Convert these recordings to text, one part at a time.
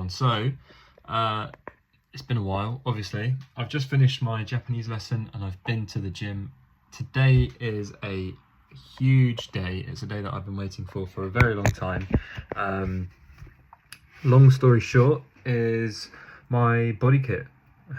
everyone. So it's been a while, obviously. I've just finished my Japanese lesson and I've been to the gym. Today is a huge day. It's a day that I've been waiting for a very long time. Long story short is my body kit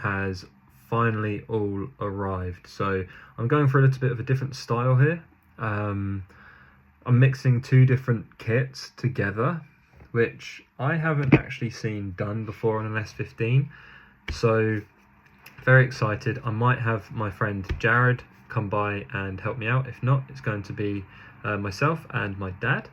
has finally all arrived. So I'm going for a little bit of a different style here. I'm mixing two different kits together, which I haven't actually seen done before on an S15. So very excited. I might have my friend Jared come by and help me out. If not, it's going to be myself and my dad.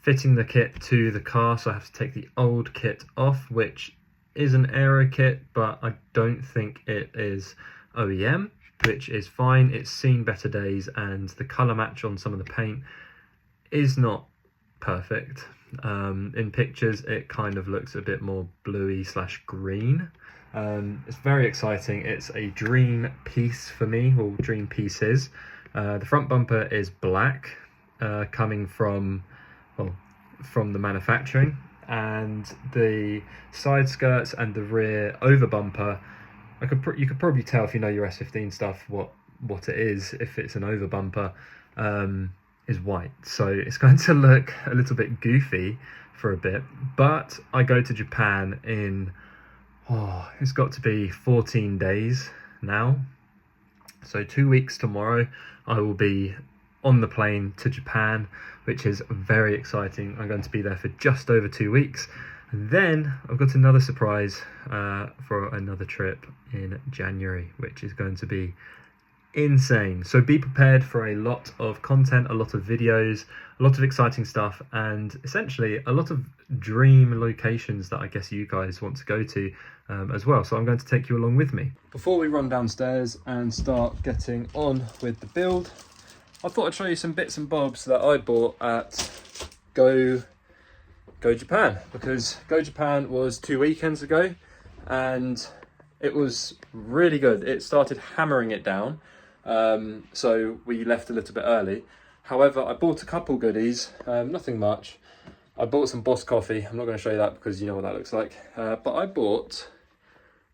Fitting the kit to the car, so I have to take the old kit off, which is an aero kit, but I don't think it is OEM, which is fine. It's seen better days, and the colour match on some of the paint is not perfect. In pictures, it kind of looks a bit more bluey / green. It's very exciting. It's a dream piece for me, or dream pieces. The front bumper is black, coming from the manufacturing, and the side skirts and the rear over bumper, you could probably tell if you know your S15 stuff what it is. If it's an over bumper, is white, so it's going to look a little bit goofy for a bit. But I go to Japan in it's got to be 14 days now, so 2 weeks tomorrow I will be on the plane to Japan, which is very exciting. I'm going to be there for just over 2 weeks, and then I've got another surprise for another trip in January, which is going to be insane. So be prepared for a lot of content, a lot of videos, a lot of exciting stuff, and essentially a lot of dream locations that I guess you guys want to go to as well. So I'm going to take you along with me. Before we run downstairs and start getting on with the build, I thought I'd show you some bits and bobs that I bought at Go Japan, because Go Japan was 2 weekends ago and it was really good. It started hammering it down. So we left a little bit early. However, I bought a couple goodies, nothing much. I bought some Boss coffee. I'm not going to show you that because you know what that looks like. But I bought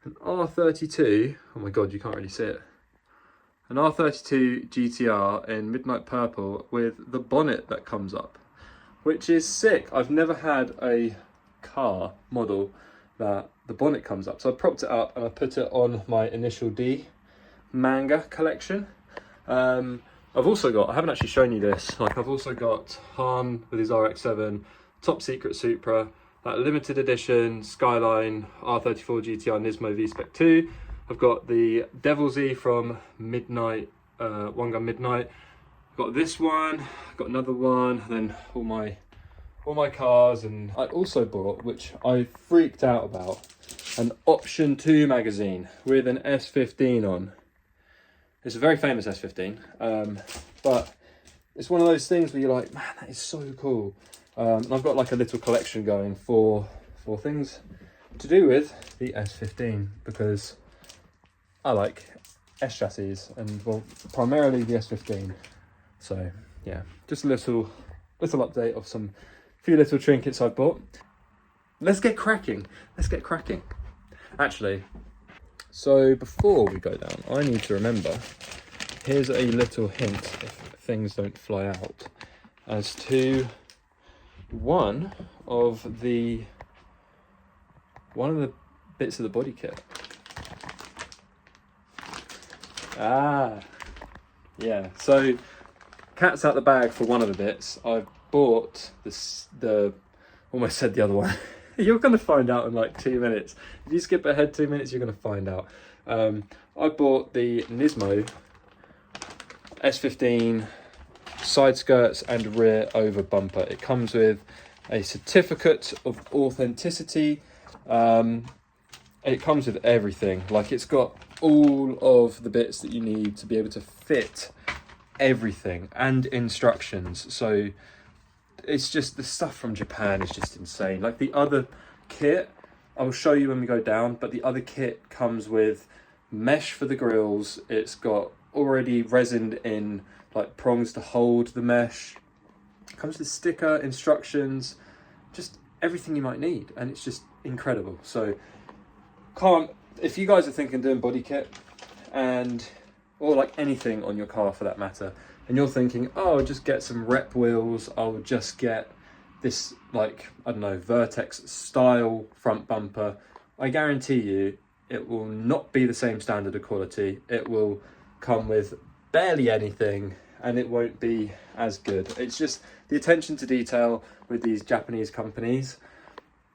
an R32. Oh my God, you can't really see it. An R32 GTR in midnight purple with the bonnet that comes up, which is sick. I've never had a car model that the bonnet comes up. So I propped it up and I put it on my Initial D manga collection. I've also got, I haven't actually shown you this, I've also got Han with his RX-7, Top Secret Supra, that limited edition Skyline R34 GTR Nismo V-Spec 2. I've got the Devil Z from Midnight, One Gun Midnight. I've got this one, I've got another one, and then all my cars. And I also bought, which I freaked out about, an Option 2 magazine with an S15 on. It's a very famous S15, but it's one of those things where you're like, man, that is so cool. And I've got like a little collection going for things to do with the S15, because I like S chassis and, well, primarily the S15. So yeah, just a little update of some few little trinkets I've bought. Let's get cracking. Actually, so before we go down, I need to remember, here's a little hint if things don't fly out, as to one of the bits of the body kit. Yeah, so cat's out the bag for one of the bits. I've bought almost said the other one. You're going to find out in like 2 minutes. If you skip ahead 2 minutes, you're going to find out. I bought the NISMO S15 side skirts and rear over bumper. It comes with a certificate of authenticity. It comes with everything. Like, it's got all of the bits that you need to be able to fit everything, and instructions. So it's just, the stuff from Japan is just insane. Like, the other kit, I'll show you when we go down, but the other kit comes with mesh for the grills. It's got already resined in like prongs to hold the mesh. It comes with sticker, instructions, just everything you might need. And it's just incredible. So if you guys are thinking doing body kit or like anything on your car for that matter, and you're thinking, oh, I'll just get some rep wheels, I'll just get this, like, I don't know, Vertex style front bumper, I guarantee you it will not be the same standard of quality. It will come with barely anything and it won't be as good. It's just the attention to detail with these Japanese companies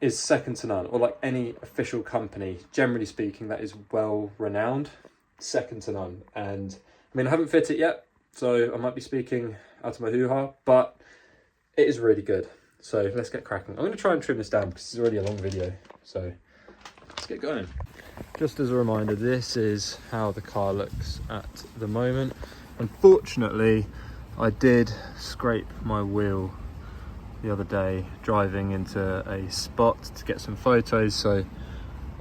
is second to none, or like any official company, generally speaking, that is well renowned, second to none. And I mean, I haven't fit it yet, so I might be speaking out of my hoo-ha, but it is really good. So let's get cracking. I'm going to try and trim this down because it's already a long video, so let's get going. Just as a reminder, this is how the car looks at the moment. Unfortunately, I did scrape my wheel the other day driving into a spot to get some photos, so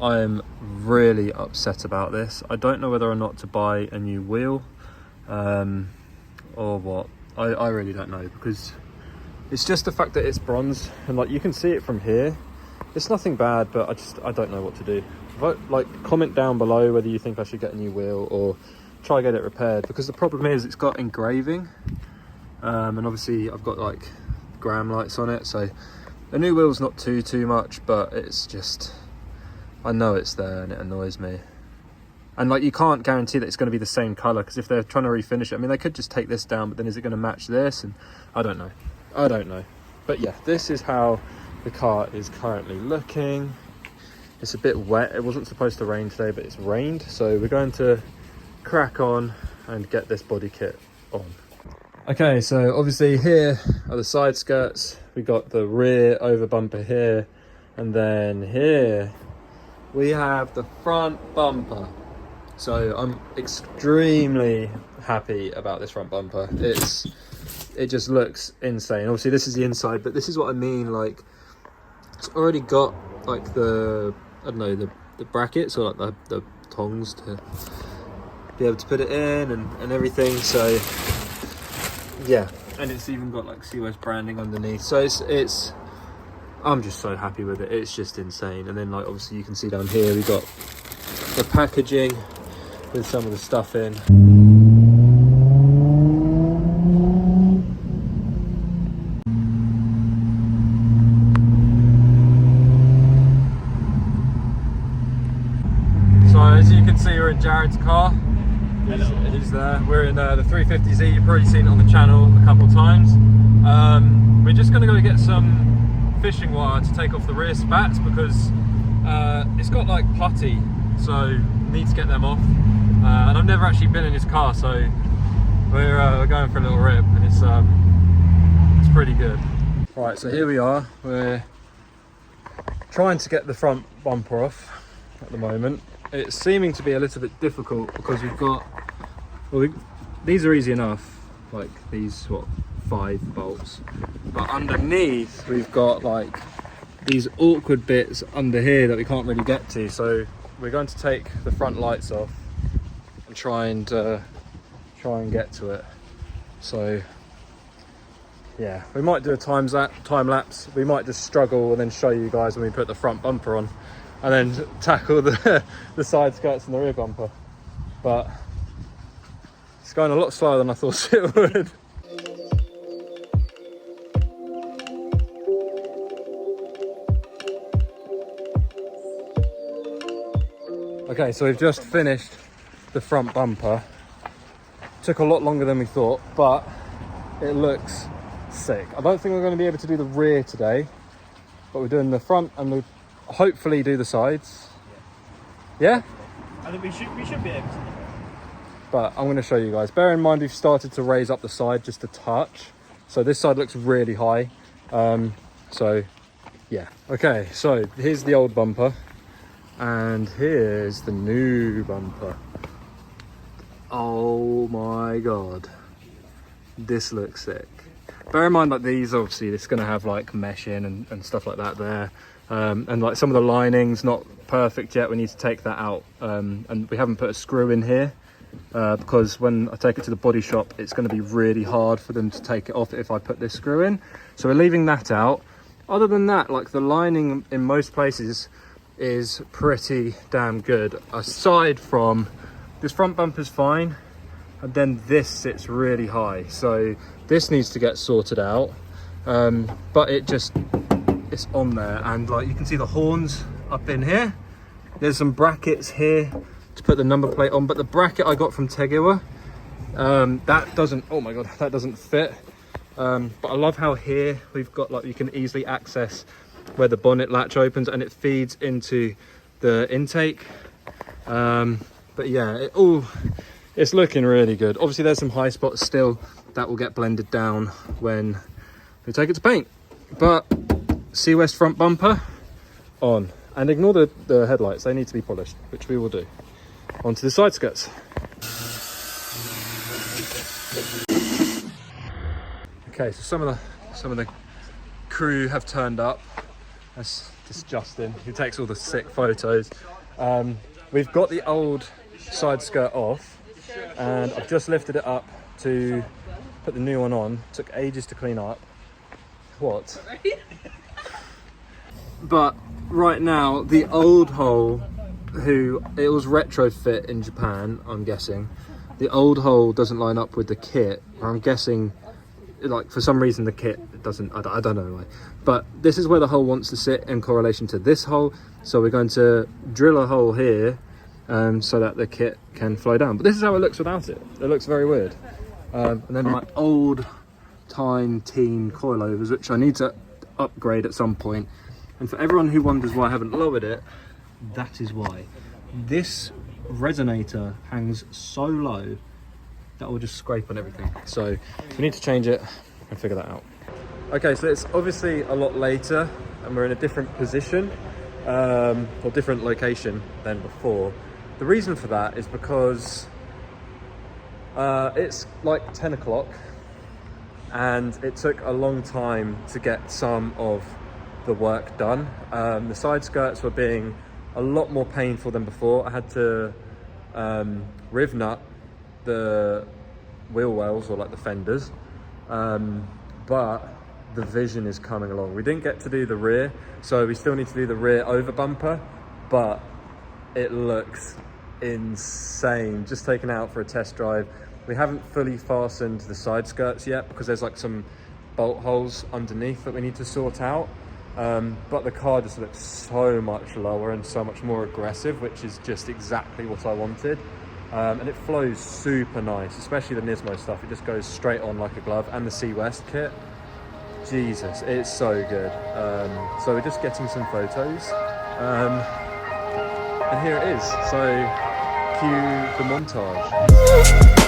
I am really upset about this. I don't know whether or not to buy a new wheel or what. I really don't know, because it's just the fact that it's bronze and like you can see it from here. It's nothing bad, but I don't know what to do. Like, comment down below whether you think I should get a new wheel or try get it repaired, because the problem is it's got engraving and obviously I've got like gram lights on it, so a new wheel's not too much, but it's just, I know it's there and it annoys me. And like, you can't guarantee that it's going to be the same color, because if they're trying to refinish it, I mean, they could just take this down, but then is it going to match this? And I don't know. But yeah, this is how the car is currently looking. It's a bit wet. It wasn't supposed to rain today, but it's rained, so we're going to crack on and get this body kit on. Okay, so obviously here are the side skirts. We got the rear over bumper here, and then here we have the front bumper. So I'm extremely happy about this front bumper. It just looks insane. Obviously this is the inside, but this is what I mean, like, it's already got like the, I don't know, the brackets, or like the tongs to be able to put it in and everything. So yeah, and it's even got like CWEST branding underneath. So it's I'm just so happy with it. It's just insane. And then like, obviously you can see down here we got the packaging with some of the stuff in. So as you can see, we're in Jared's car. He's there. We're in the 350Z. You've probably seen it on the channel a couple of times. We're just going to go get some fishing wire to take off the rear spats, because it's got like putty, so need to get them off. And I've never actually been in his car, so we're going for a little rip, and it's pretty good. Right, so here we are. We're trying to get the front bumper off at the moment. It's seeming to be a little bit difficult because we've got, these are easy enough, like these, 5 bolts, but underneath we've got like these awkward bits under here that we can't really get to. So we're going to take the front lights off and try and get to it. So yeah, we might do a time lapse. We might just struggle and then show you guys when we put the front bumper on, and then tackle the side skirts and the rear bumper. But it's going a lot slower than I thought it would. Okay, so we've just finished the front bumper. Took a lot longer than we thought, but it looks sick. I don't think we're going to be able to do the rear today, but we're doing the front and we'll hopefully do the sides. Yeah? I think we should be able to. But I'm going to show you guys. Bear in mind we've started to raise up the side just a touch. So this side looks really high. So yeah. Okay, so here's the old bumper. And here's the new bumper. Oh my god. This looks sick. Bear in mind that these, obviously, it's going to have like mesh in and stuff like that there. And like some of the lining's not perfect yet. We need to take that out. And we haven't put a screw in here. Because when I take it to the body shop, it's going to be really hard for them to take it off if I put this screw in. So we're leaving that out. other than that, like the lining in most places is pretty damn good. Aside from this front bumper's fine, and then this sits really high, so this needs to get sorted out. But it's on there, and like you can see the horns up in here. There's some brackets here to put the number plate on, but the bracket I got from Tegiwa, that doesn't, oh my god, that doesn't fit. But I love how here we've got, like, you can easily access where the bonnet latch opens and it feeds into the intake. But yeah, it's looking really good. Obviously there's some high spots still that will get blended down when we take it to paint. But CWEST front bumper on, and ignore the headlights, they need to be polished, which we will do. Onto the side skirts. Okay, so some of the crew have turned up. That's just Justin, who takes all the sick photos. We've got the old side skirt off, and I've just lifted it up to put the new one on. Took ages to clean up. What? But right now, the old hole, it was retrofit in Japan, I'm guessing. The old hole doesn't line up with the kit. I'm guessing, like, for some reason the kit doesn't, I don't know why. But this is where the hole wants to sit in correlation to this hole. So we're going to drill a hole here so that the kit can flow down. But this is how it looks without it. It looks very weird. And then my old time teen coilovers, which I need to upgrade at some point. And for everyone who wonders why I haven't lowered it, that is why. This resonator hangs so low that will just scrape on everything. So we need to change it and figure that out. Okay, so it's obviously a lot later and we're in a different position or different location than before. The reason for that is because it's like 10 o'clock and it took a long time to get some of the work done. The side skirts were being a lot more painful than before. I had to riv nut the wheel wells, or like the fenders, but the vision is coming along. We didn't get to do the rear, so we still need to do the rear over bumper, but it looks insane. Just taken out for a test drive. We haven't fully fastened the side skirts yet because there's like some bolt holes underneath that we need to sort out. But the car just looks so much lower and so much more aggressive, which is just exactly what I wanted. And it flows super nice, especially the NISMO stuff. It just goes straight on like a glove. And the CWEST kit, Jesus, it's so good. So we're just getting some photos. And here it is. So cue the montage.